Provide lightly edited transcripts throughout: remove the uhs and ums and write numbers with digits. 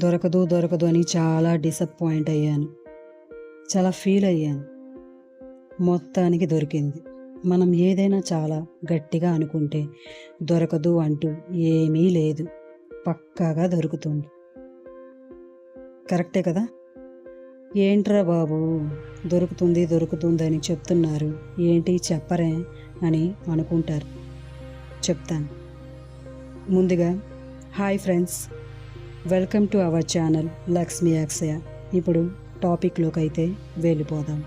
దొరకదు దొరకదు అని చాలా డిసప్పాయింట్ అయ్యాను. చాలా ఫీల్ అయ్యాను. మొత్తానికి దొరికింది. మనం ఏదైనా చాలా గట్టిగా అనుకుంటే దొరకదు అంటూ ఏమీ లేదు. పక్కాగా దొరుకుతుంది. కరెక్టే కదా? ఏంట్రా బాబు, దొరుకుతుంది దొరుకుతుందని చెప్తున్నారు, ఏంటి చెప్పరే అని అనుకుంటారు. చెప్తాను. ముందుగా hi friends, welcome to our channel Lakshmi Akshaya. ఇప్పుడు టాపిక్లోకి అయితే వెళ్ళిపోదాం.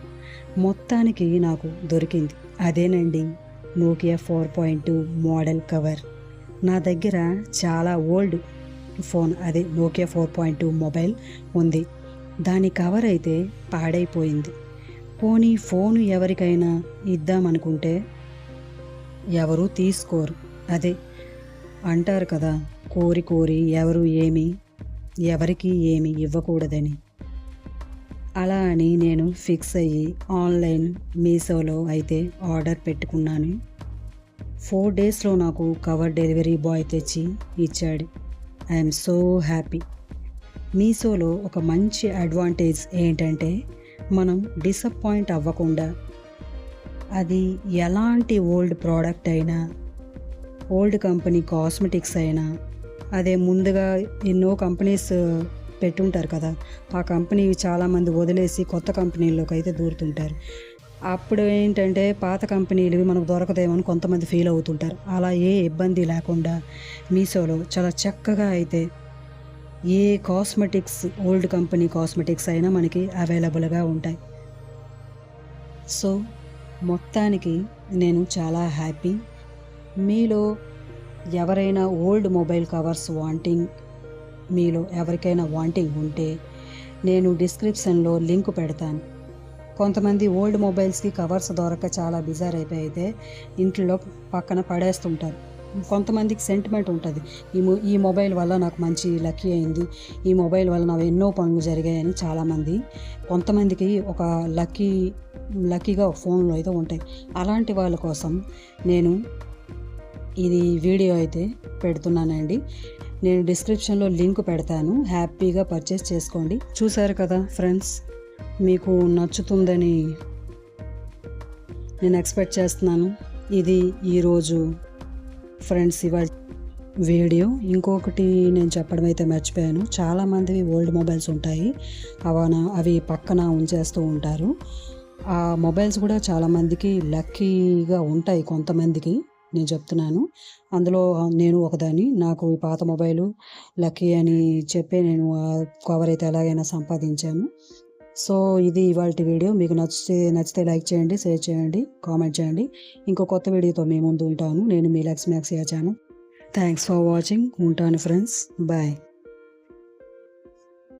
మొత్తానికి నాకు దొరికింది. అదేనండి, నోకియా 4.2 మోడల్ కవర్. నా దగ్గర చాలా ఓల్డ్ ఫోన్, అదే నోకియా 4.2 మొబైల్ ఉంది. దాని కవర్ అయితే పాడైపోయింది. పోనీ ఫోను ఎవరికైనా ఇద్దామనుకుంటే ఎవరు తీసుకోరు. అదే అంటారు కదా, కోరి కోరి ఎవరికి ఏమి ఇవ్వకూడదని. అలా అని నేను ఫిక్స్ అయ్యి ఆన్లైన్ మీషోలో అయితే ఆర్డర్ పెట్టుకున్నాను. 4 డేస్లో నాకు కవర్ డెలివరీ బాయ్ తెచ్చి ఇచ్చాడు. I'm so happy. మీషోలో ఒక మంచి అడ్వాంటేజ్ ఏంటంటే, మనం డిసప్పాయింట్ అవ్వకుండా, అది ఎలాంటి ఓల్డ్ ప్రోడక్ట్ అయినా, ఓల్డ్ కంపెనీ కాస్మెటిక్స్ అయినా, అదే ముందుగా ఎన్నో కంపెనీస్ పెట్టుంటారు కదా, ఆ కంపెనీ చాలామంది వదిలేసి కొత్త కంపెనీల్లోకి అయితే దూరుతుంటారు. అప్పుడు ఏంటంటే పాత కంపెనీలు మనకు దొరకదేమని కొంతమంది ఫీల్ అవుతుంటారు. అలా ఏ ఇబ్బంది లేకుండా మీషోలో చాలా చక్కగా అయితే ఏ కాస్మెటిక్స్, ఓల్డ్ కంపెనీ కాస్మెటిక్స్ అయినా మనకి అవైలబుల్గా ఉంటాయి. సో మొత్తానికి నేను చాలా హ్యాపీ. మీలో ఎవరైనా ఓల్డ్ మొబైల్ కవర్స్ మీలో ఎవరికైనా వాంటింగ్ ఉంటే నేను డిస్క్రిప్షన్లో లింక్ పెడతాను. కొంతమంది ఓల్డ్ మొబైల్స్కి కవర్స్ దొరక చాలా బిజార్ అయిపోయితే ఇంట్లో పక్కన పడేస్తుంటారు. కొంతమందికి సెంటిమెంట్ ఉంటుంది, ఈ మొబైల్ వల్ల నాకు మంచి లక్కీ అయింది, ఈ మొబైల్ వల్ల నాకు ఎన్నో పనులు జరిగాయని. చాలామంది, కొంతమందికి ఒక లక్కీగా ఒక ఫోన్లో అయితే ఉంటాయి. అలాంటి వాళ్ళ కోసం నేను ఇది వీడియో అయితే పెడుతున్నానండి. నేను డిస్క్రిప్షన్లో లింక్ పెడతాను, హ్యాపీగా పర్చేస్ చేసుకోండి. చూసారు కదా ఫ్రెండ్స్, మీకు నచ్చుతుందని నేను ఎక్స్పెక్ట్ చేస్తున్నాను. ఇది ఈరోజు ఫ్రెండ్స్ ఇవాళ వీడియో. ఇంకొకటి నేను చెప్పడం అయితే మర్చిపోయాను, చాలామంది ఓల్డ్ మొబైల్స్ ఉంటాయి, అవి పక్కన ఉంచేస్తూ ఉంటారు. ఆ మొబైల్స్ కూడా చాలామందికి లక్కీగా ఉంటాయి. కొంతమందికి నేను చెప్తున్నాను, అందులో నేను ఒకదాన్ని. నాకు ఈ పాత మొబైలు లక్కీ అని చెప్పి నేను ఆ కవర్ అయితే ఎలాగైనా సంపాదించాను. సో ఇది ఇవాల్టి వీడియో. మీకు నచ్చితే లైక్ చేయండి, షేర్ చేయండి, కామెంట్ చేయండి. ఇంకో కొత్త వీడియోతో మీ ముందు ఉంటాను. నేను మీ లక్ష్మీ అక్షయ ఛానల్. Thanks for watching. ఉంటాను ఫ్రెండ్స్, బాయ్.